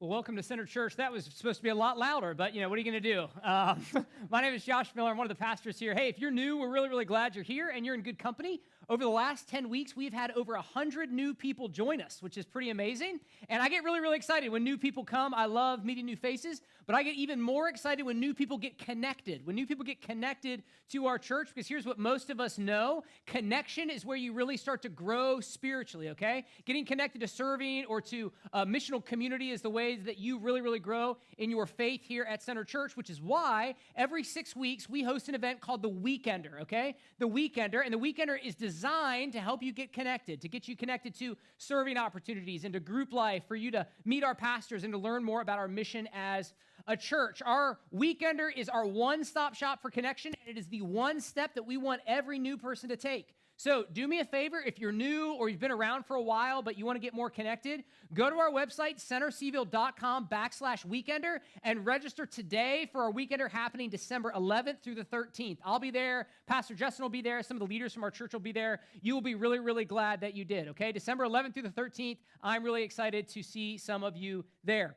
Well, welcome to Center Church. That was supposed to be a lot louder, but, what are you going to do? My name is Josh Miller. I'm one of the pastors here. Hey, if you're new, we're really, really glad you're here, and you're in good company. Over the last 10 weeks, we've had over 100 new people join us, which is pretty amazing. And I get really, really excited when new people come. I love meeting new faces, but I get even more excited when new people get connected. When new people get connected to our church, because here's what most of us know. Connection is where you really start to grow spiritually, okay? Getting connected to serving or to a missional community is the way that you really, really grow in your faith here at Center Church, which is why every 6 weeks we host an event called The Weekender, okay? The Weekender, and The Weekender is designed to help you get connected, to get you connected to serving opportunities and to group life, for you to meet our pastors and to learn more about our mission as a church. Our Weekender is our one-stop shop for connection, and it is the one step that we want every new person to take. So do me a favor, if you're new or you've been around for a while but you want to get more connected, go to our website, centerseaville.com/weekender, and register today for our Weekender happening December 11th through the 13th. I'll be there. Pastor Justin will be there. Some of the leaders from our church will be there. You will be really, really glad that you did, okay? December 11th through the 13th. I'm really excited to see some of you there.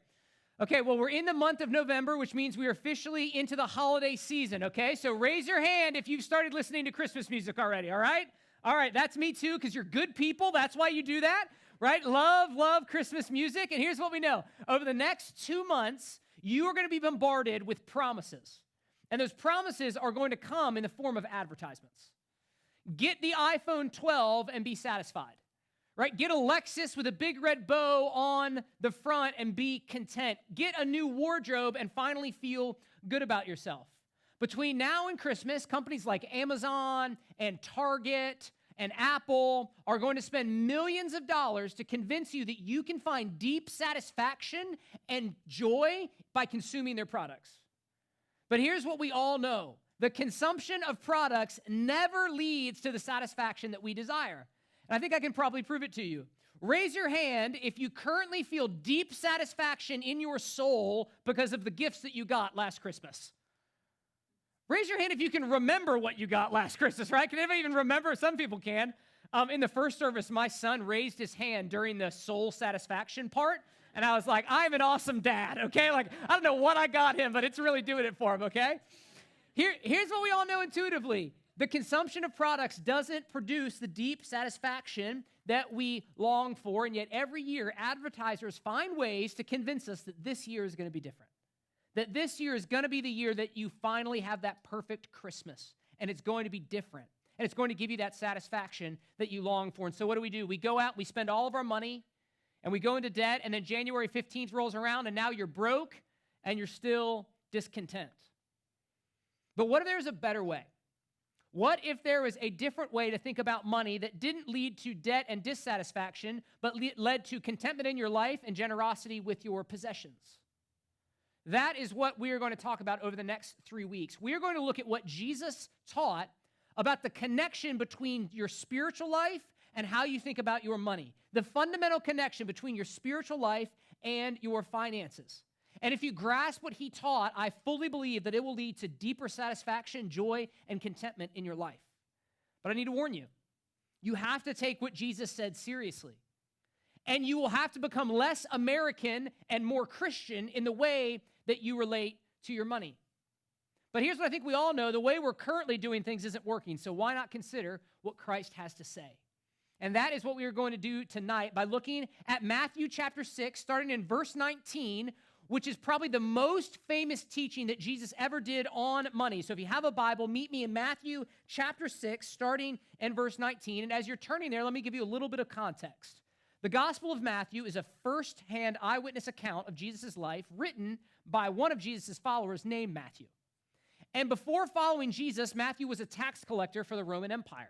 Okay, well, we're in the month of November, which means we are officially into the holiday season, okay? So raise your hand if you've started listening to Christmas music already, all right? All right, that's me too, because you're good people. That's why you do that, right? Love Christmas music. And here's what we know. Over the next 2 months, you are going to be bombarded with promises. And those promises are going to come in the form of advertisements. Get the iPhone 12 and be satisfied, right? Get a Lexus with a big red bow on the front and be content. Get a new wardrobe and finally feel good about yourself. Between now and Christmas, companies like Amazon and Target and Apple are going to spend millions of dollars to convince you that you can find deep satisfaction and joy by consuming their products. But here's what we all know. The consumption of products never leads to the satisfaction that we desire. And I think I can probably prove it to you. Raise your hand if you currently feel deep satisfaction in your soul because of the gifts that you got last Christmas. Raise your hand if you can remember what you got last Christmas, right? Can anybody even remember? Some people can. In the first service, my son raised his hand during the soul satisfaction part, and I was like, I'm an awesome dad, okay? Like, I don't know what I got him, but it's really doing it for him, okay? Here's what we all know intuitively. The consumption of products doesn't produce the deep satisfaction that we long for, and yet every year, advertisers find ways to convince us that this year is going to be different. That this year is going to be the year that you finally have that perfect Christmas, and it's going to be different, and it's going to give you that satisfaction that you long for. And so what do? We go out, we spend all of our money, and we go into debt, and then January 15th rolls around, and now you're broke, and you're still discontent. But what if there's a better way? What if there was a different way to think about money that didn't lead to debt and dissatisfaction, but led to contentment in your life and generosity with your possessions? That is what we are going to talk about over the next 3 weeks. We are going to look at what Jesus taught about the connection between your spiritual life and how you think about your money. The fundamental connection between your spiritual life and your finances. And if you grasp what he taught, I fully believe that it will lead to deeper satisfaction, joy, and contentment in your life. But I need to warn you, you have to take what Jesus said seriously. And you will have to become less American and more Christian in the way that you relate to your money. But here's what I think we all know. The way we're currently doing things isn't working, so why not consider what Christ has to say? And that is what we are going to do tonight by looking at Matthew chapter 6, starting in verse 19, which is probably the most famous teaching that Jesus ever did on money. So if you have a Bible, meet me in Matthew chapter 6, starting in verse 19. And as you're turning there, let me give you a little bit of context. The Gospel of Matthew is a first-hand eyewitness account of Jesus' life written by one of Jesus' followers named Matthew. And before following Jesus, Matthew was a tax collector for the Roman Empire,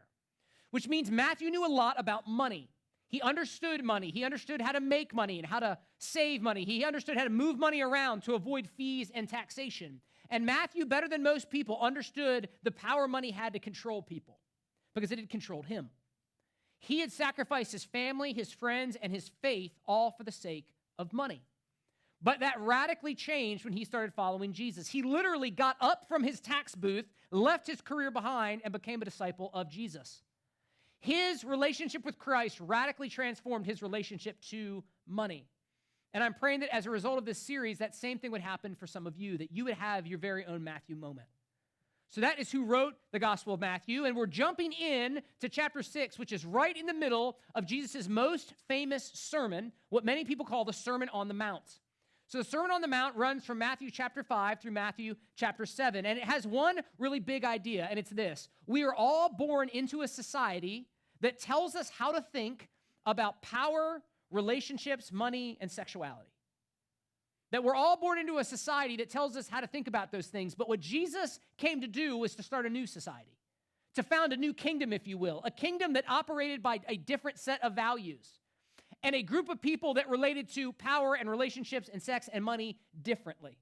which means Matthew knew a lot about money. He understood money. He understood how to make money and how to save money. He understood how to move money around to avoid fees and taxation. And Matthew, better than most people, understood the power money had to control people because it had controlled him. He had sacrificed his family, his friends, and his faith all for the sake of money. But that radically changed when he started following Jesus. He literally got up from his tax booth, left his career behind, and became a disciple of Jesus. His relationship with Christ radically transformed his relationship to money. And I'm praying that as a result of this series, that same thing would happen for some of you, that you would have your very own Matthew moment. So that is who wrote the Gospel of Matthew, and we're jumping in to chapter 6, which is right in the middle of Jesus' most famous sermon, what many people call the Sermon on the Mount. So the Sermon on the Mount runs from Matthew chapter 5 through Matthew chapter 7, and it has one really big idea, and it's this. We are all born into a society that tells us how to think about power, relationships, money, and sexuality. That we're all born into a society that tells us how to think about those things, but what Jesus came to do was to start a new society, to found a new kingdom, if you will, a kingdom that operated by a different set of values, and a group of people that related to power and relationships and sex and money differently.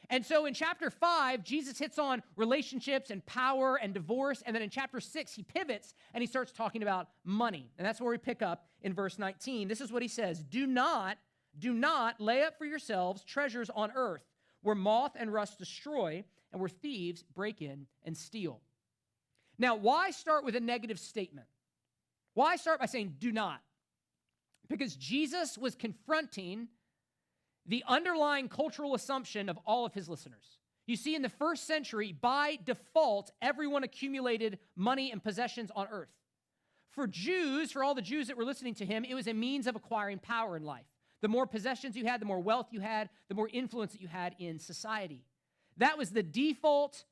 And so in chapter 5, Jesus hits on relationships and power and divorce, and then in chapter 6, he pivots and he starts talking about money. And that's where we pick up in verse 19. This is what he says, Do not lay up for yourselves treasures on earth, where moth and rust destroy, and where thieves break in and steal. Now, why start with a negative statement? Why start by saying, do not? Because Jesus was confronting the underlying cultural assumption of all of his listeners. You see, in the first century, by default, everyone accumulated money and possessions on earth. For Jews, for all the Jews that were listening to him, it was a means of acquiring power in life. The more possessions you had, the more wealth you had, the more influence that you had in society. That was the default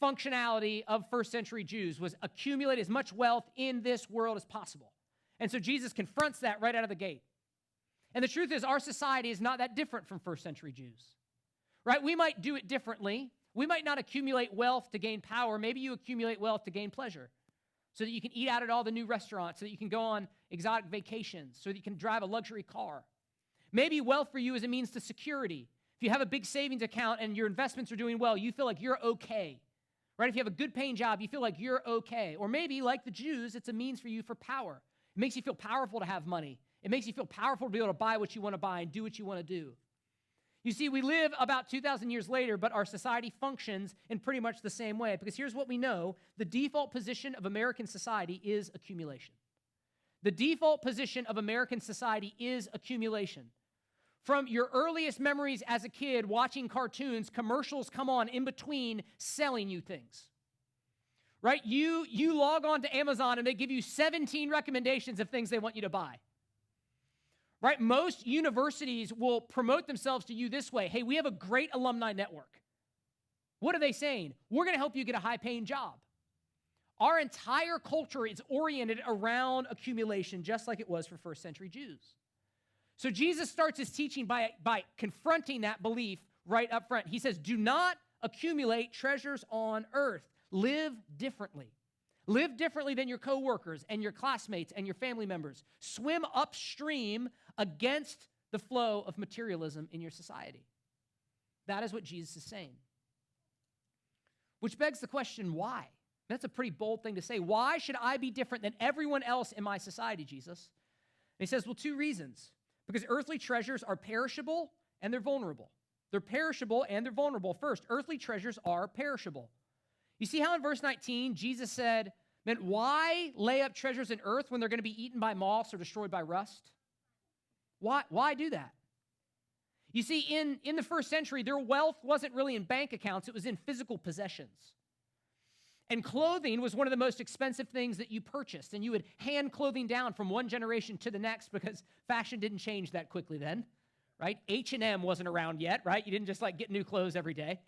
functionality of first century Jews, was accumulate as much wealth in this world as possible. And so Jesus confronts that right out of the gate. And the truth is, our society is not that different from first century Jews, right? We might do it differently. We might not accumulate wealth to gain power. Maybe you accumulate wealth to gain pleasure so that you can eat out at all the new restaurants, so that you can go on exotic vacations, so that you can drive a luxury car. Maybe wealth for you is a means to security. If you have a big savings account and your investments are doing well, you feel like you're okay, right? If you have a good paying job, you feel like you're okay. Or maybe, like the Jews, it's a means for you for power. It makes you feel powerful to have money. It makes you feel powerful to be able to buy what you want to buy and do what you want to do. You see, we live about 2,000 years later, but our society functions in pretty much the same way. Because here's what we know. The default position of American society is accumulation. The default position of American society is accumulation. From your earliest memories as a kid watching cartoons, commercials come on in between selling you things. Right? You log on to Amazon and they give you 17 recommendations of things they want you to buy. Right? Most universities will promote themselves to you this way. Hey, we have a great alumni network. What are they saying? We're going to help you get a high-paying job. Our entire culture is oriented around accumulation, just like it was for first century Jews. So Jesus starts his teaching by confronting that belief right up front. He says, do not accumulate treasures on earth. Live differently. Live differently than your coworkers and your classmates and your family members. Swim upstream against the flow of materialism in your society. That is what Jesus is saying. Which begs the question, why? That's a pretty bold thing to say. Why should I be different than everyone else in my society, Jesus? And he says, well, two reasons. Because earthly treasures are perishable and they're vulnerable. They're perishable and they're vulnerable. First, earthly treasures are perishable. You see how in verse 19, Jesus said, man, why lay up treasures in earth when they're going to be eaten by moths or destroyed by rust? Why do that? You see, in the first century, their wealth wasn't really in bank accounts. It was in physical possessions. And clothing was one of the most expensive things that you purchased. And you would hand clothing down from one generation to the next because fashion didn't change that quickly then, right? H&M wasn't around yet, right? You didn't just get new clothes every day.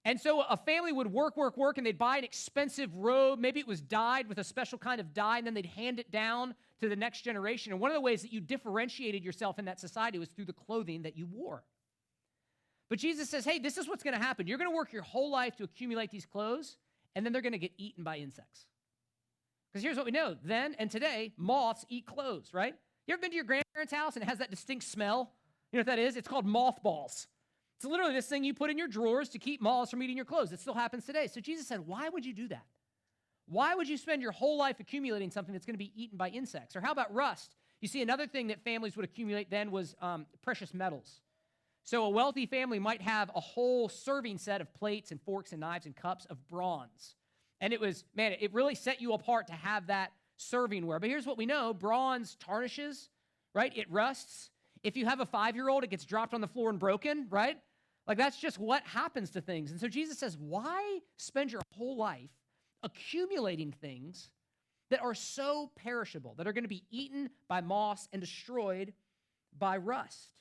And so a family would work, and they'd buy an expensive robe. Maybe it was dyed with a special kind of dye, and then they'd hand it down to the next generation. And one of the ways that you differentiated yourself in that society was through the clothing that you wore. But Jesus says, hey, this is what's going to happen. You're going to work your whole life to accumulate these clothes, and then they're going to get eaten by insects. Because here's what we know. Then and today, moths eat clothes, right? You ever been to your grandparents' house and it has that distinct smell? You know what that is? It's called mothballs. It's literally this thing you put in your drawers to keep moths from eating your clothes. It still happens today. So Jesus said, why would you do that? Why would you spend your whole life accumulating something that's going to be eaten by insects? Or how about rust? You see, another thing that families would accumulate then was precious metals. So a wealthy family might have a whole serving set of plates and forks and knives and cups of bronze. And it really set you apart to have that servingware. But here's what we know. Bronze tarnishes, right? It rusts. If you have a 5-year-old, it gets dropped on the floor and broken, right? Like that's just what happens to things. And so Jesus says, why spend your whole life accumulating things that are so perishable, that are going to be eaten by moss and destroyed by rust?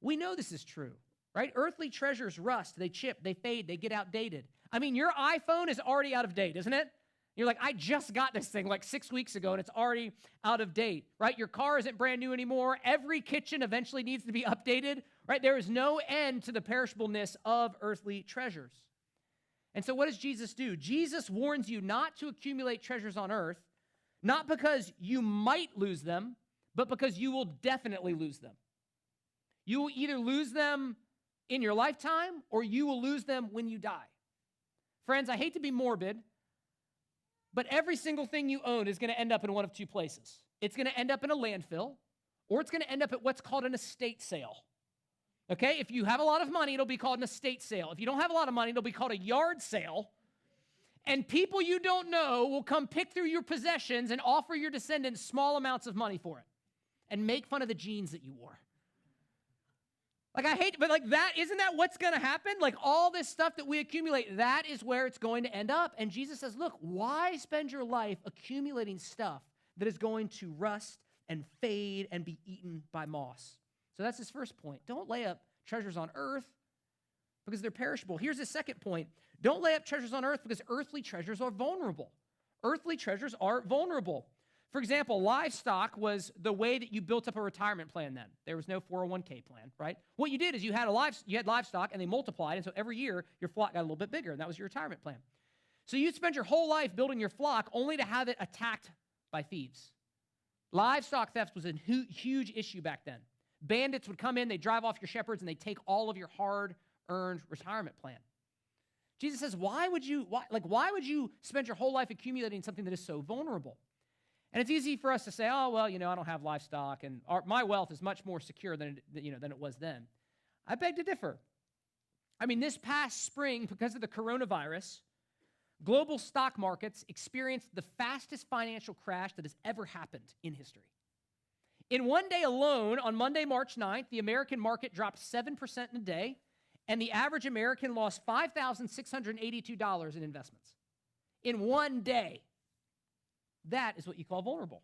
We know this is true, right? Earthly treasures rust, they chip, they fade, they get outdated. I mean, your iPhone is already out of date, isn't it? You're like, I just got this thing like 6 weeks ago and it's already out of date, right? Your car isn't brand new anymore. Every kitchen eventually needs to be updated, right? There is no end to the perishableness of earthly treasures. And so what does Jesus do? Jesus warns you not to accumulate treasures on earth, not because you might lose them, but because you will definitely lose them. You will either lose them in your lifetime or you will lose them when you die. Friends, I hate to be morbid, but every single thing you own is going to end up in one of two places. It's going to end up in a landfill, or it's going to end up at what's called an estate sale. Okay? If you have a lot of money, it'll be called an estate sale. If you don't have a lot of money, it'll be called a yard sale. And people you don't know will come pick through your possessions and offer your descendants small amounts of money for it and make fun of the jeans that you wore. Like, I hate, but like that, isn't that what's going to happen? Like all this stuff that we accumulate, that is where it's going to end up. And Jesus says, look, why spend your life accumulating stuff that is going to rust and fade and be eaten by moss? So that's his first point. Don't lay up treasures on earth because they're perishable. Here's his second point. Don't lay up treasures on earth because earthly treasures are vulnerable. Earthly treasures are vulnerable. For example, livestock was the way that you built up a retirement plan then. There was no 401k plan, right? What you did is you had livestock and they multiplied, and so every year your flock got a little bit bigger, and that was your retirement plan. So you'd spend your whole life building your flock only to have it attacked by thieves. Livestock theft was a huge issue back then. Bandits would come in, they'd drive off your shepherds, and they'd take all of your hard-earned retirement plan. Jesus says, why would you spend your whole life accumulating something that is so vulnerable? And it's easy for us to say, oh, well, I don't have livestock, and my wealth is much more secure than it was then. I beg to differ. I mean, this past spring, because of the coronavirus, global stock markets experienced the fastest financial crash that has ever happened in history. In one day alone, on Monday, March 9th, the American market dropped 7% in a day, and the average American lost $5,682 in investments. In one day. That is what you call vulnerable.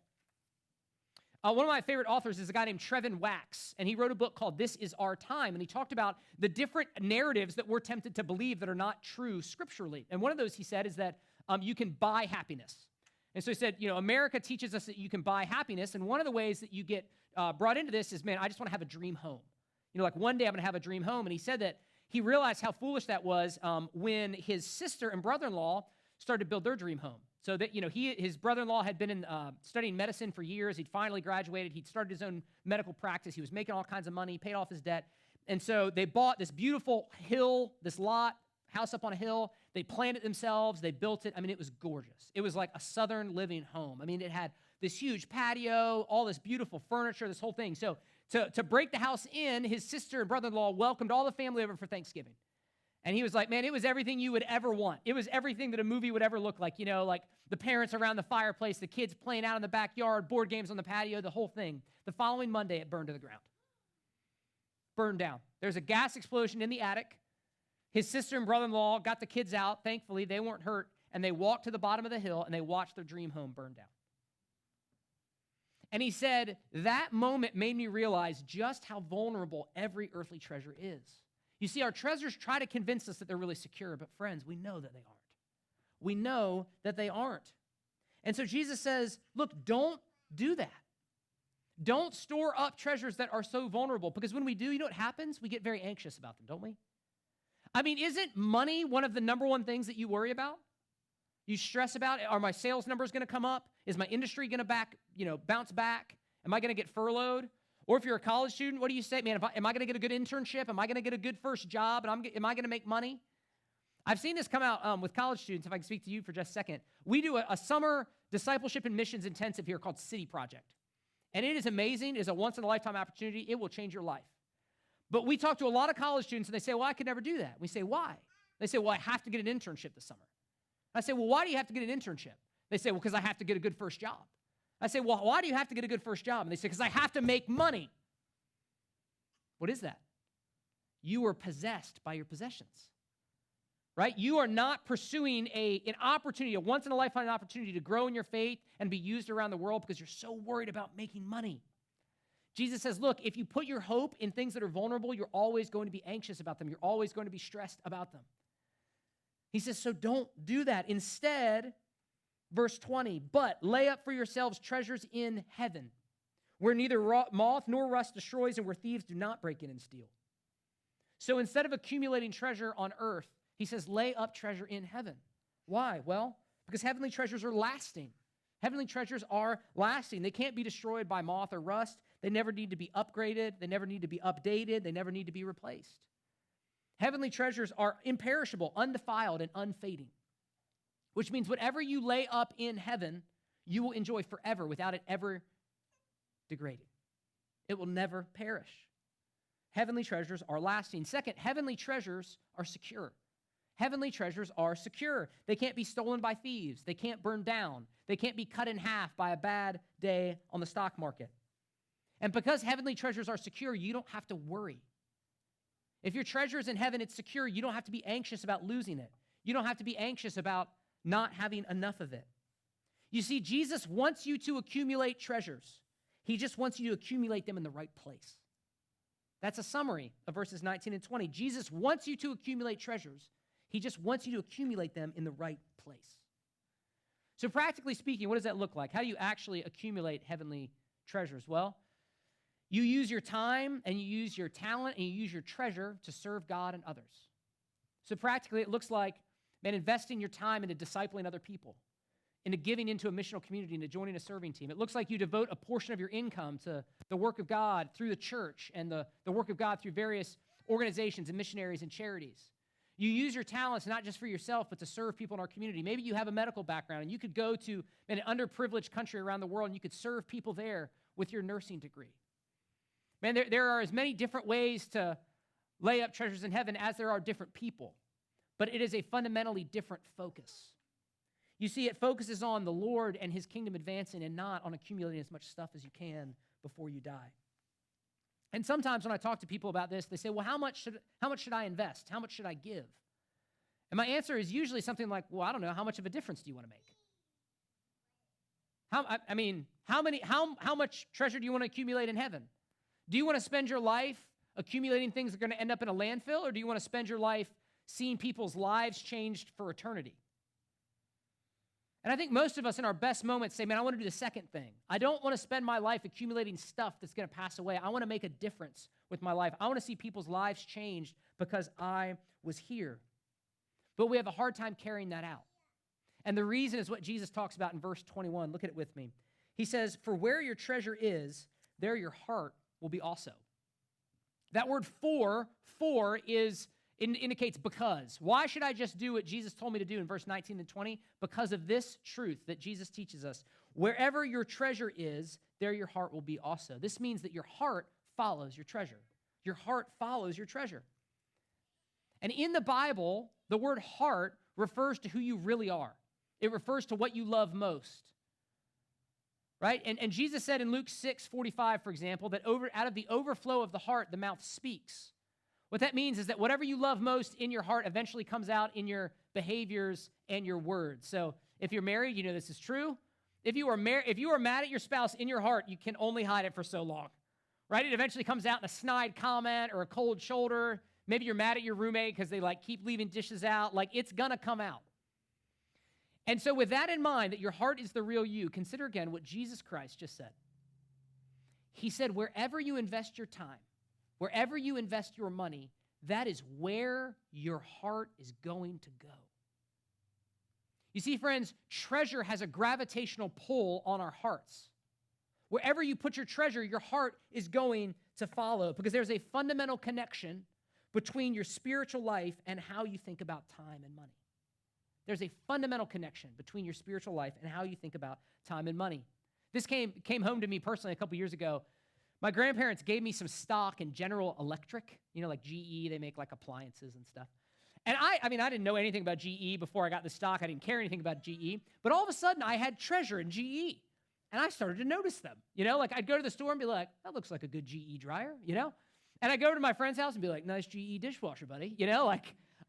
One of my favorite authors is a guy named Trevin Wax, and he wrote a book called This Is Our Time, and he talked about the different narratives that we're tempted to believe that are not true scripturally. And one of those, he said, is that you can buy happiness. And so he said, America teaches us that you can buy happiness, and one of the ways that you get brought into this is, man, I just want to have a dream home. Like one day I'm going to have a dream home. And he said that he realized how foolish that was when his sister and brother-in-law started to build their dream home. So that, his brother-in-law had been studying medicine for years. He'd finally graduated. He'd started his own medical practice. He was making all kinds of money, paid off his debt. And so they bought this beautiful hill, this house up on a hill. They planned it themselves. They built it. I mean, it was gorgeous. It was like a Southern living home. I mean, it had this huge patio, all this beautiful furniture, this whole thing. So to break the house in, his sister and brother-in-law welcomed all the family over for Thanksgiving. And he was like, man, it was everything you would ever want. It was everything that a movie would ever look like, like the parents around the fireplace, the kids playing out in the backyard, board games on the patio, the whole thing. The following Monday, it burned to the ground. Burned down. There's a gas explosion in the attic. His sister and brother-in-law got the kids out. Thankfully, they weren't hurt. And they walked to the bottom of the hill, and they watched their dream home burn down. And he said, that moment made me realize just how vulnerable every earthly treasure is. You see, our treasures try to convince us that they're really secure, but friends, we know that they aren't. We know that they aren't. And so Jesus says, look, don't do that. Don't store up treasures that are so vulnerable, because when we do, you know what happens? We get very anxious about them, don't we? I mean, isn't money one of the number one things that you worry about? You stress about, are my sales numbers going to come up? Is my industry going to bounce back? Am I going to get furloughed? Or if you're a college student, what do you say? Man, am I going to get a good internship? Am I going to get a good first job? And am I going to make money? I've seen this come out with college students, if I can speak to you for just a second. We do a summer discipleship and missions intensive here called City Project. And it is amazing. It is a once-in-a-lifetime opportunity. It will change your life. But we talk to a lot of college students, and they say, well, I could never do that. We say, why? They say, well, I have to get an internship this summer. I say, well, why do you have to get an internship? They say, well, because I have to get a good first job. I say, well, why do you have to get a good first job? And they say, because I have to make money. What is that? You are possessed by your possessions, right? You are not pursuing an opportunity, a once-in-a-lifetime opportunity to grow in your faith and be used around the world because you're so worried about making money. Jesus says, look, if you put your hope in things that are vulnerable, you're always going to be anxious about them. You're always going to be stressed about them. He says, so don't do that. Instead, verse 20, but lay up for yourselves treasures in heaven, where neither moth nor rust destroys and where thieves do not break in and steal. So instead of accumulating treasure on earth, he says, lay up treasure in heaven. Why? Well, because heavenly treasures are lasting. Heavenly treasures are lasting. They can't be destroyed by moth or rust. They never need to be upgraded. They never need to be updated. They never need to be replaced. Heavenly treasures are imperishable, undefiled, and unfading, which means whatever you lay up in heaven, you will enjoy forever without it ever degrading. It will never perish. Heavenly treasures are lasting. Second, heavenly treasures are secure. Heavenly treasures are secure. They can't be stolen by thieves. They can't burn down. They can't be cut in half by a bad day on the stock market. And because heavenly treasures are secure, you don't have to worry. If your treasure is in heaven, it's secure. You don't have to be anxious about losing it. You don't have to be anxious about not having enough of it. You see, Jesus wants you to accumulate treasures. He just wants you to accumulate them in the right place. That's a summary of verses 19 and 20. Jesus wants you to accumulate treasures. He just wants you to accumulate them in the right place. So practically speaking, what does that look like? How do you actually accumulate heavenly treasures? Well, you use your time and you use your talent and you use your treasure to serve God and others. So practically, it looks like, man, investing your time into discipling other people, into giving into a missional community, into joining a serving team. It looks like you devote a portion of your income to the work of God through the church and the work of God through various organizations and missionaries and charities. You use your talents not just for yourself, but to serve people in our community. Maybe you have a medical background and you could go to an underprivileged country around the world and you could serve people there with your nursing degree. Man, there are as many different ways to lay up treasures in heaven as there are different people, but it is a fundamentally different focus. You see, it focuses on the Lord and his kingdom advancing and not on accumulating as much stuff as you can before you die. And sometimes when I talk to people about this, they say, well, how much should I invest? How much should I give? And my answer is usually something like, well, I don't know, how much of a difference do you want to make? How much treasure do you want to accumulate in heaven? Do you want to spend your life accumulating things that are going to end up in a landfill, or do you want to spend your life seeing people's lives changed for eternity? And I think most of us in our best moments say, man, I want to do the second thing. I don't want to spend my life accumulating stuff that's going to pass away. I want to make a difference with my life. I want to see people's lives changed because I was here. But we have a hard time carrying that out. And the reason is what Jesus talks about in verse 21. Look at it with me. He says, for where your treasure is, there your heart will be also. That word for indicates because. Why should I just do what Jesus told me to do in verse 19 and 20? Because of this truth that Jesus teaches us. Wherever your treasure is, there your heart will be also. This means that your heart follows your treasure. Your heart follows your treasure. And in the Bible, the word heart refers to who you really are. It refers to what you love most. Right? And Jesus said in Luke 6:45, for example, that out of the overflow of the heart, the mouth speaks. What that means is that whatever you love most in your heart eventually comes out in your behaviors and your words. So if you're married, you know this is true. If you are mad at your spouse in your heart, you can only hide it for so long, right? It eventually comes out in a snide comment or a cold shoulder. Maybe you're mad at your roommate because they keep leaving dishes out. It's going to come out. And so with that in mind, that your heart is the real you, consider again what Jesus Christ just said. He said, wherever you invest your time, wherever you invest your money, that is where your heart is going to go. You see, friends, treasure has a gravitational pull on our hearts. Wherever you put your treasure, your heart is going to follow because there's a fundamental connection between your spiritual life and how you think about time and money. There's a fundamental connection between your spiritual life and how you think about time and money. This came home to me personally a couple years ago. My grandparents gave me some stock in General Electric, like GE, they make appliances and stuff. And I didn't know anything about GE before I got the stock. I didn't care anything about GE. But all of a sudden, I had treasure in GE. And I started to notice them. I'd go to the store and be like, that looks like a good GE dryer, And I go to my friend's house and be like, nice GE dishwasher, buddy.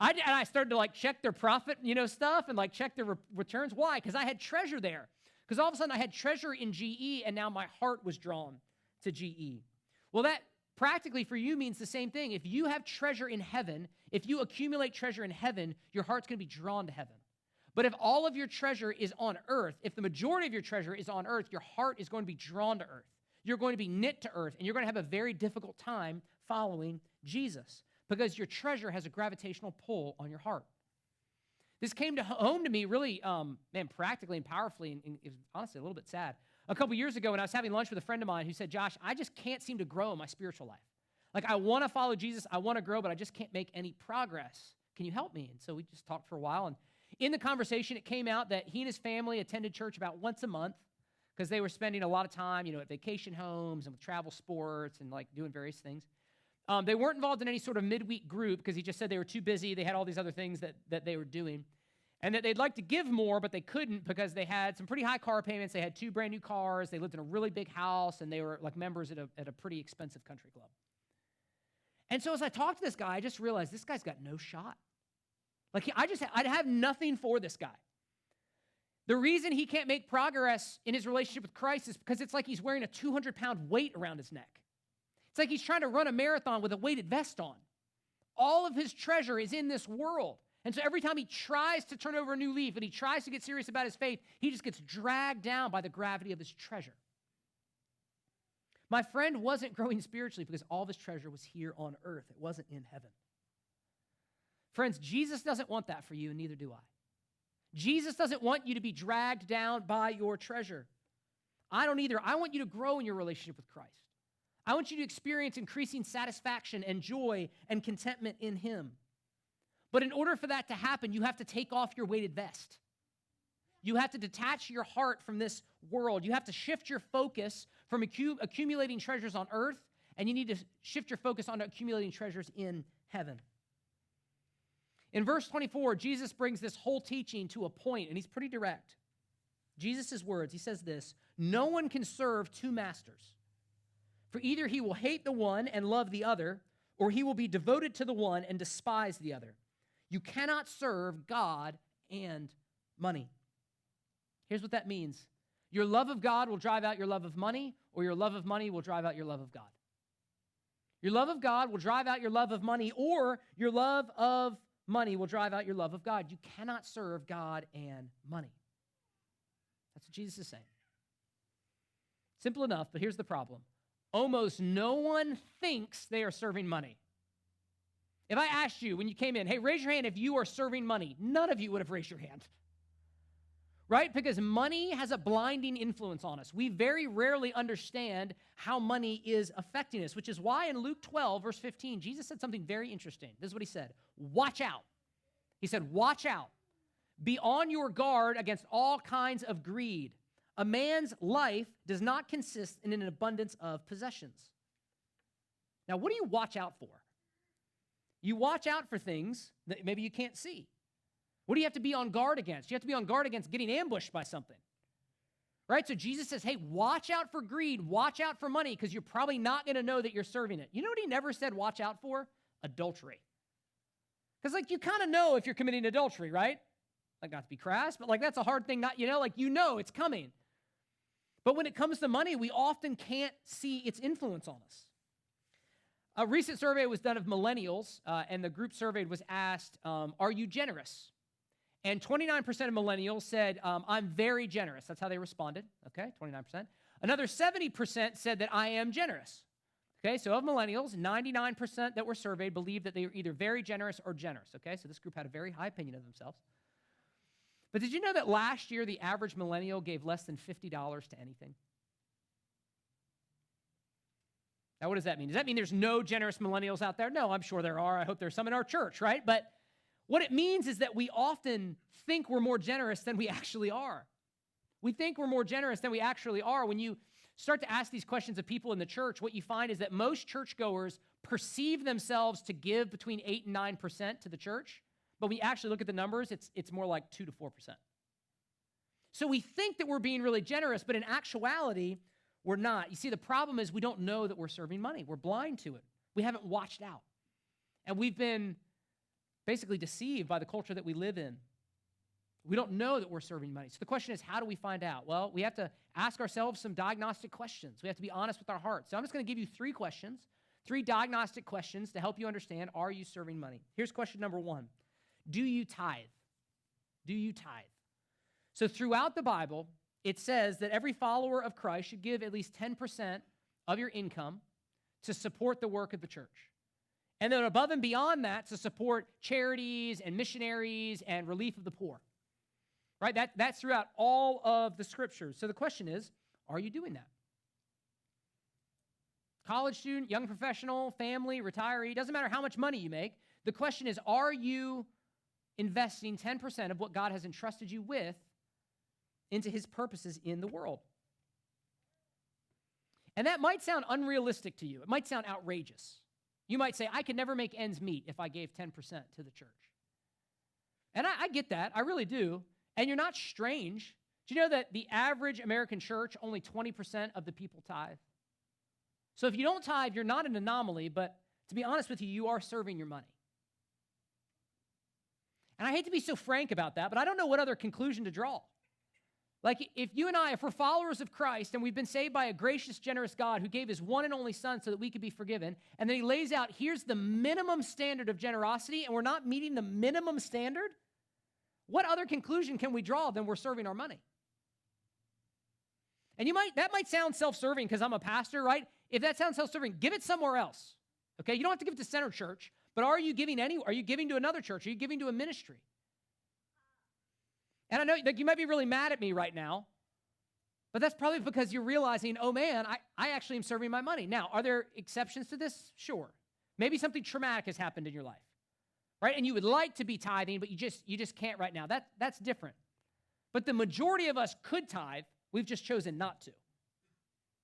I started to like check their profit, stuff and like check their returns. Why? Because I had treasure there. Because all of a sudden I had treasure in GE and now my heart was drawn to GE. Well, that practically for you means the same thing. If you have treasure in heaven, if you accumulate treasure in heaven, your heart's going to be drawn to heaven. But if all of your treasure is on earth, if the majority of your treasure is on earth, your heart is going to be drawn to earth. You're going to be knit to earth, and you're going to have a very difficult time following Jesus because your treasure has a gravitational pull on your heart. This came home to me really, practically and powerfully, and it was honestly a little bit sad. A couple years ago when I was having lunch with a friend of mine who said, Josh, I just can't seem to grow in my spiritual life. Like, I want to follow Jesus, I want to grow, but I just can't make any progress. Can you help me? And so we just talked for a while, and in the conversation, it came out that he and his family attended church about once a month because they were spending a lot of time, at vacation homes and with travel sports and, like, doing various things. They weren't involved in any sort of midweek group because he just said they were too busy. They had all these other things that they were doing. And that they'd like to give more, but they couldn't because they had some pretty high car payments. They had 2 brand new cars. They lived in a really big house, and they were like members at a pretty expensive country club. And so as I talked to this guy, I just realized this guy's got no shot. Like, I'd have nothing for this guy. The reason he can't make progress in his relationship with Christ is because it's like he's wearing a 200-pound weight around his neck. It's like he's trying to run a marathon with a weighted vest on. All of his treasure is in this world. And so every time he tries to turn over a new leaf and he tries to get serious about his faith, he just gets dragged down by the gravity of his treasure. My friend wasn't growing spiritually because all of his treasure was here on earth. It wasn't in heaven. Friends, Jesus doesn't want that for you, and neither do I. Jesus doesn't want you to be dragged down by your treasure. I don't either. I want you to grow in your relationship with Christ. I want you to experience increasing satisfaction and joy and contentment in Him. But in order for that to happen, you have to take off your weighted vest. You have to detach your heart from this world. You have to shift your focus from accumulating treasures on earth, and you need to shift your focus on accumulating treasures in heaven. In verse 24, Jesus brings this whole teaching to a point, and he's pretty direct. Jesus' words, he says this, no one can serve 2 masters, for either he will hate the one and love the other, or he will be devoted to the one and despise the other. You cannot serve God and money. Here's what that means. Your love of God will drive out your love of money, or your love of money will drive out your love of God. Your love of God will drive out your love of money, or your love of money will drive out your love of God. You cannot serve God and money. That's what Jesus is saying. Simple enough, but here's the problem. Almost no one thinks they are serving money. If I asked you when you came in, hey, raise your hand if you are serving money, none of you would have raised your hand. Right? Because money has a blinding influence on us. We very rarely understand how money is affecting us, which is why in Luke 12, verse 15, Jesus said something very interesting. This is what he said. Watch out. He said, watch out. Be on your guard against all kinds of greed. A man's life does not consist in an abundance of possessions. Now, what do you watch out for? You watch out for things that maybe you can't see. What do you have to be on guard against? You have to be on guard against getting ambushed by something. Right? So Jesus says, hey, watch out for greed, watch out for money, because you're probably not going to know that you're serving it. You know what he never said watch out for? Adultery. Because, like, you kind of know if you're committing adultery, right? Like, not to be crass, but, like, that's a hard thing, it's coming. But when it comes to money, we often can't see its influence on us. A recent survey was done of millennials, and the group surveyed was asked, are you generous? And 29% of millennials said, I'm very generous. That's how they responded, okay, 29%. Another 70% said that I am generous. Okay, so of millennials, 99% that were surveyed believed that they were either very generous or generous, okay? So this group had a very high opinion of themselves. But did you know that last year the average millennial gave less than $50 to anything? Now, what does that mean? Does that mean there's no generous millennials out there? No, I'm sure there are. I hope there's some in our church, right? But what it means is that we often think we're more generous than we actually are. We think we're more generous than we actually are. When you start to ask these questions of people in the church, what you find is that most churchgoers perceive themselves to give between 8 and 9% to the church, but when you actually look at the numbers, it's more like 2 to 4%. So we think that we're being really generous, but in actuality, we're not. You see, the problem is we don't know that we're serving money. We're blind to it. We haven't watched out. And we've been basically deceived by the culture that we live in. We don't know that we're serving money. So the question is, how do we find out? Well, we have to ask ourselves some diagnostic questions. We have to be honest with our hearts. So I'm just going to give you 3 questions, 3 diagnostic questions to help you understand, are you serving money? Here's question number 1. Do you tithe? Do you tithe? So throughout the Bible, it says that every follower of Christ should give at least 10% of your income to support the work of the church. And then above and beyond that, to support charities and missionaries and relief of the poor. Right? That's throughout all of the scriptures. So the question is, are you doing that? College student, young professional, family, retiree, doesn't matter how much money you make. The question is, are you investing 10% of what God has entrusted you with into his purposes in the world? And that might sound unrealistic to you. It might sound outrageous. You might say, I could never make ends meet if I gave 10% to the church. And I get that. I really do. And you're not strange. Do you know that the average American church, only 20% of the people tithe? So if you don't tithe, you're not an anomaly, but to be honest with you, you are serving your money. And I hate to be so frank about that, but I don't know what other conclusion to draw. Like if you and I, if we're followers of Christ and we've been saved by a gracious, generous God who gave his one and only son so that we could be forgiven, and then he lays out, here's the minimum standard of generosity, and we're not meeting the minimum standard, what other conclusion can we draw than we're serving our money? And that might sound self-serving because I'm a pastor, right? If that sounds self-serving, give it somewhere else. Okay? You don't have to give it to Center Church, but are you giving are you giving to another church? Are you giving to a ministry? And I know you might be really mad at me right now, but that's probably because you're realizing, oh man, I actually am serving my money. Now, are there exceptions to this? Sure. Maybe something traumatic has happened in your life. Right? And you would like to be tithing, but you just can't right now. That's different. But the majority of us could tithe. We've just chosen not to.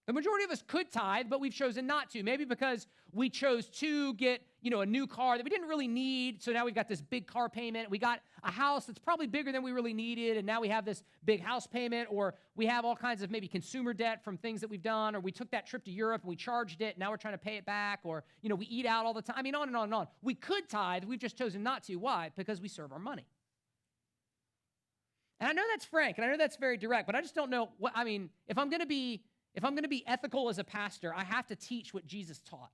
The majority of us could tithe, but we've chosen not to. Maybe because we chose to get, a new car that we didn't really need. So now we've got this big car payment. We got a house that's probably bigger than we really needed. And now we have this big house payment, or we have all kinds of maybe consumer debt from things that we've done, or we took that trip to Europe and we charged it. And now we're trying to pay it back, or, we eat out all the time. I mean, on and on and on. We could tithe. We've just chosen not to. Why? Because we serve our money. And I know that's frank, and I know that's very direct, but I just don't know if I'm going to be ethical as a pastor, I have to teach what Jesus taught.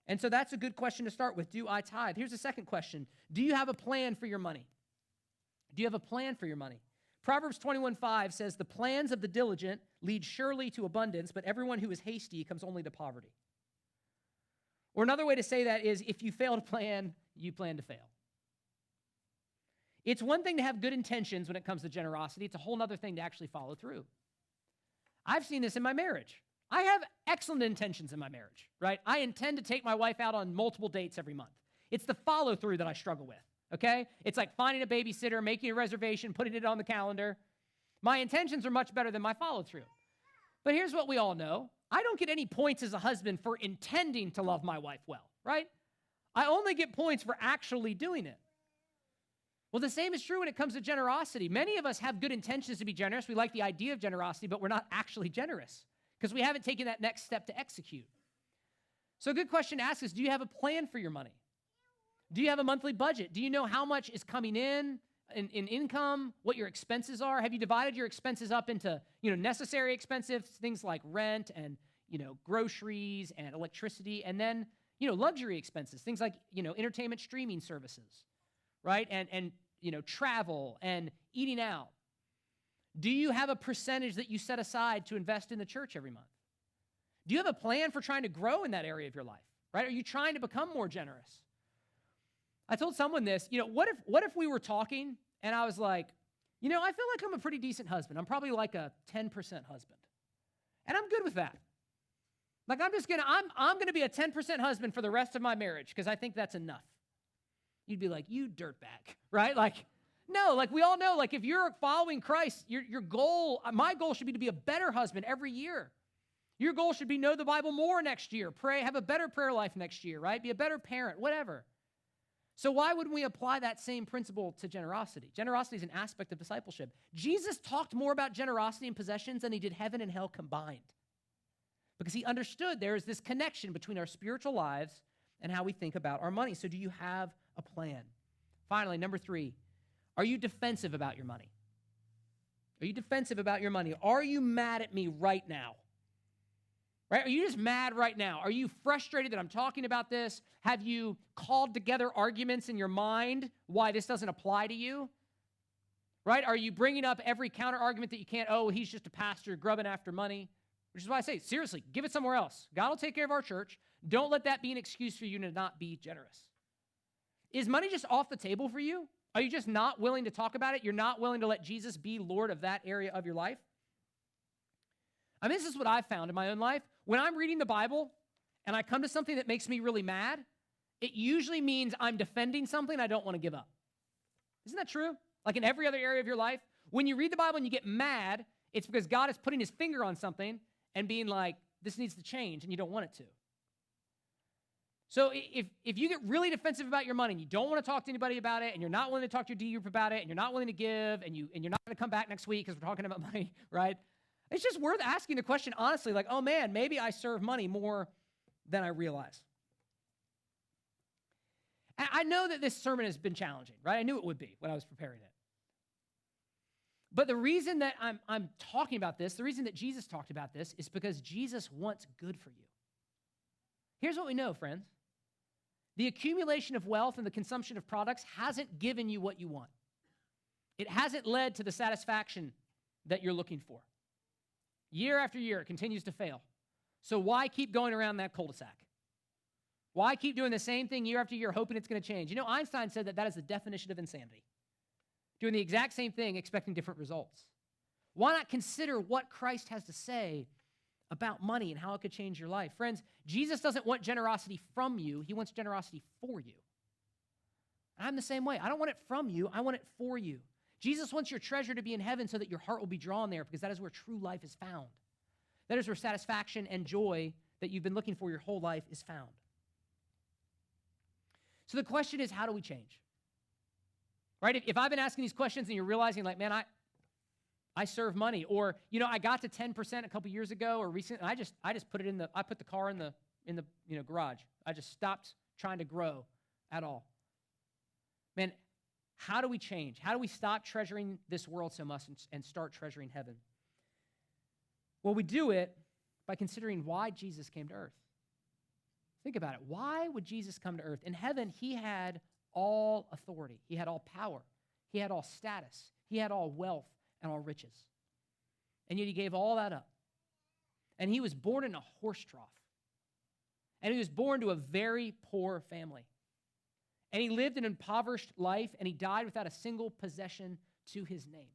And so that's a good question to start with. Do I tithe? Here's the second question. Do you have a plan for your money? Do you have a plan for your money? Proverbs 21:5 says, the plans of the diligent lead surely to abundance, but everyone who is hasty comes only to poverty. Or another way to say that is, if you fail to plan, you plan to fail. It's one thing to have good intentions when it comes to generosity. It's a whole other thing to actually follow through. I've seen this in my marriage. I have excellent intentions in my marriage, right? I intend to take my wife out on multiple dates every month. It's the follow-through that I struggle with, okay? It's like finding a babysitter, making a reservation, putting it on the calendar. My intentions are much better than my follow-through. But here's what we all know. I don't get any points as a husband for intending to love my wife well, right? I only get points for actually doing it. Well, the same is true when it comes to generosity. Many of us have good intentions to be generous. We like the idea of generosity, but we're not actually generous because we haven't taken that next step to execute. So a good question to ask is, do you have a plan for your money? Do you have a monthly budget? Do you know how much is coming in income, what your expenses are? Have you divided your expenses up into, necessary expenses, things like rent and, groceries and electricity, and then, luxury expenses, things like, entertainment streaming services, right? And travel and eating out. Do you have a percentage that you set aside to invest in the church every month? Do you have a plan for trying to grow in that area of your life, right? Are you trying to become more generous? I told someone this, what if we were talking and I was like, I feel like I'm a pretty decent husband. I'm probably like a 10% husband. And I'm good with that. Like I'm going to be a 10% husband for the rest of my marriage because I think that's enough. You'd be like, you dirtbag, right? No, we all know, if you're following Christ, your goal, my goal should be to be a better husband every year. Your goal should be know the Bible more next year, pray, have a better prayer life next year, right? Be a better parent, whatever. So why wouldn't we apply that same principle to generosity? Generosity is an aspect of discipleship. Jesus talked more about generosity and possessions than he did heaven and hell combined. because he understood there is this connection between our spiritual lives and how we think about our money. So do you have a plan? Finally, number 3, are you defensive about your money? Are you defensive about your money? Are you mad at me right now? Right? Are you just mad right now? Are you frustrated that I'm talking about this? Have you called together arguments in your mind why this doesn't apply to you? Right? Are you bringing up every counter argument that you can't? Oh, he's just a pastor grubbing after money. Which is why I say, seriously, give it somewhere else. God will take care of our church. Don't let that be an excuse for you to not be generous. Is money just off the table for you? Are you just not willing to talk about it? You're not willing to let Jesus be Lord of that area of your life? I mean, this is what I've found in my own life. When I'm reading the Bible and I come to something that makes me really mad, it usually means I'm defending something I don't want to give up. Isn't that true? Like in every other area of your life, when you read the Bible and you get mad, it's because God is putting his finger on something and being like, this needs to change, and you don't want it to. So if you get really defensive about your money and you don't want to talk to anybody about it, and you're not willing to talk to your D group about it, and you're not willing to give, and you're not going to come back next week because we're talking about money, right? It's just worth asking the question honestly, like, oh man, maybe I serve money more than I realize. And I know that this sermon has been challenging, right? I knew it would be when I was preparing it. But the reason that I'm talking about this, the reason that Jesus talked about this, is because Jesus wants good for you. Here's what we know, friends. The accumulation of wealth and the consumption of products hasn't given you what you want. It hasn't led to the satisfaction that you're looking for. Year after year, it continues to fail. So why keep going around that cul-de-sac? Why keep doing the same thing year after year, hoping it's going to change? You know, Einstein said that is the definition of insanity. Doing the exact same thing, expecting different results. Why not consider what Christ has to say about money and how it could change your life? Friends, Jesus doesn't want generosity from you. He wants generosity for you. And I'm the same way. I don't want it from you. I want it for you. Jesus wants your treasure to be in heaven so that your heart will be drawn there, because that is where true life is found. That is where satisfaction and joy that you've been looking for your whole life is found. So the question is, how do we change? Right? If I've been asking these questions and you're realizing like, man, I serve money, or, you know, I got to 10% a couple years ago or recently, and I just put it I put the car in the garage. I just stopped trying to grow at all. Man, how do we change? How do we stop treasuring this world so much and start treasuring heaven? Well, we do it by considering why Jesus came to earth. Think about it. Why would Jesus come to earth? In heaven, he had all authority. He had all power. He had all status. He had all wealth and all riches. And yet he gave all that up. And he was born in a horse trough. And he was born to a very poor family. And he lived an impoverished life, and he died without a single possession to his name.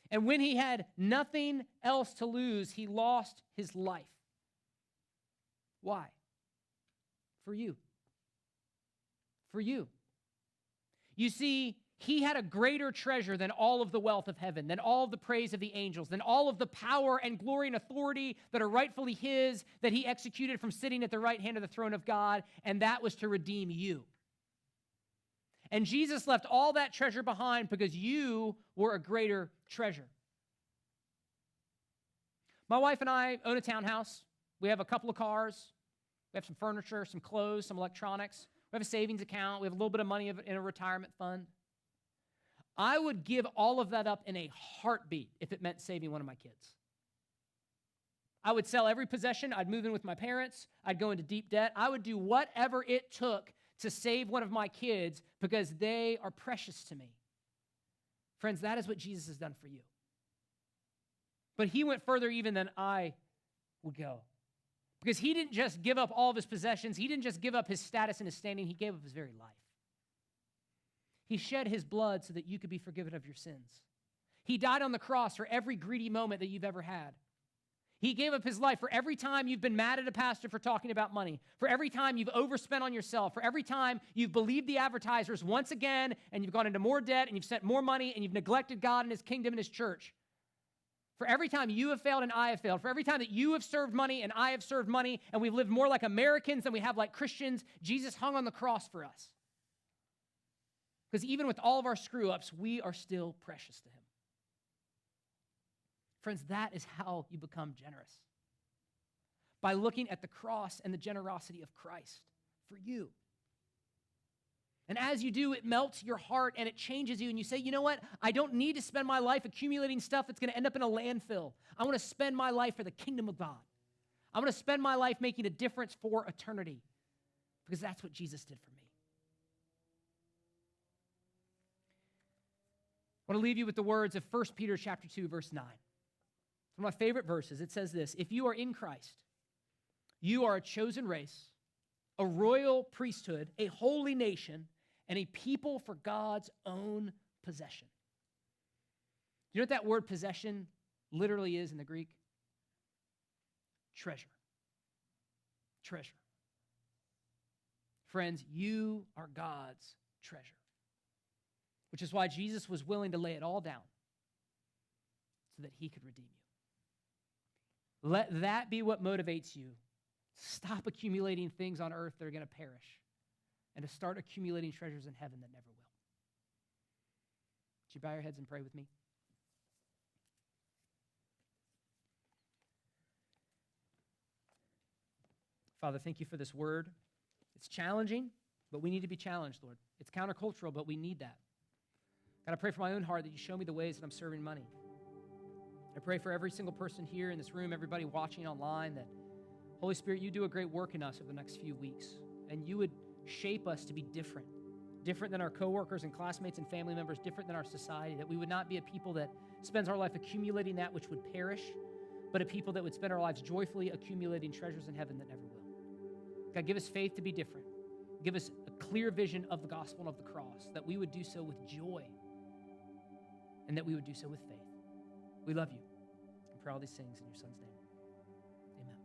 And when he had nothing else to lose, he lost his life. Why? For you. For you. You see, he had a greater treasure than all of the wealth of heaven, than all of the praise of the angels, than all of the power and glory and authority that are rightfully his, that he executed from sitting at the right hand of the throne of God, and that was to redeem you. And Jesus left all that treasure behind because you were a greater treasure. My wife and I own a townhouse. We have a couple of cars. We have some furniture, some clothes, some electronics. We have a savings account. We have a little bit of money in a retirement fund. I would give all of that up in a heartbeat if it meant saving one of my kids. I would sell every possession. I'd move in with my parents. I'd go into deep debt. I would do whatever it took to save one of my kids because they are precious to me. Friends, that is what Jesus has done for you. But he went further even than I would go. Because he didn't just give up all of his possessions. He didn't just give up his status and his standing. He gave up his very life. He shed his blood so that you could be forgiven of your sins. He died on the cross for every greedy moment that you've ever had. He gave up his life for every time you've been mad at a pastor for talking about money, for every time you've overspent on yourself, for every time you've believed the advertisers once again and you've gone into more debt and you've spent more money and you've neglected God and his kingdom and his church. For every time you have failed and I have failed, for every time that you have served money and I have served money and we've lived more like Americans than we have like Christians, Jesus hung on the cross for us. Because even with all of our screw-ups, we are still precious to him. Friends, that is how you become generous. by looking at the cross and the generosity of Christ for you. And as you do, it melts your heart and it changes you. And you say, you know what? I don't need to spend my life accumulating stuff that's going to end up in a landfill. I want to spend my life for the kingdom of God. I want to spend my life making a difference for eternity because that's what Jesus did for me. I want to leave you with the words of 1 Peter chapter 2, verse 9. It's one of my favorite verses. It says this: if you are in Christ, you are a chosen race, a royal priesthood, a holy nation, and a people for God's own possession. You know what that word possession literally is in the Greek? Treasure. Treasure. Friends, you are God's treasure, which is why Jesus was willing to lay it all down so that he could redeem you. Let that be what motivates you. Stop accumulating things on earth that are going to perish and to start accumulating treasures in heaven that never will. Would you bow your heads and pray with me? Father, thank you for this word. It's challenging, but we need to be challenged, Lord. It's countercultural, but we need that. God, I pray for my own heart that you show me the ways that I'm serving money. I pray for every single person here in this room, everybody watching online, that Holy Spirit, you do a great work in us over the next few weeks, and you would shape us to be different than our coworkers and classmates and family members, different than our society, that we would not be a people that spends our life accumulating that which would perish, but a people that would spend our lives joyfully accumulating treasures in heaven that never will. God, give us faith to be different. Give us a clear vision of the gospel and of the cross, that we would do so with joy and that we would do so with faith. We love you and pray all these things in your Son's name. Amen.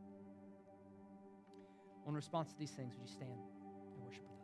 In response to these things, would you stand and worship with us?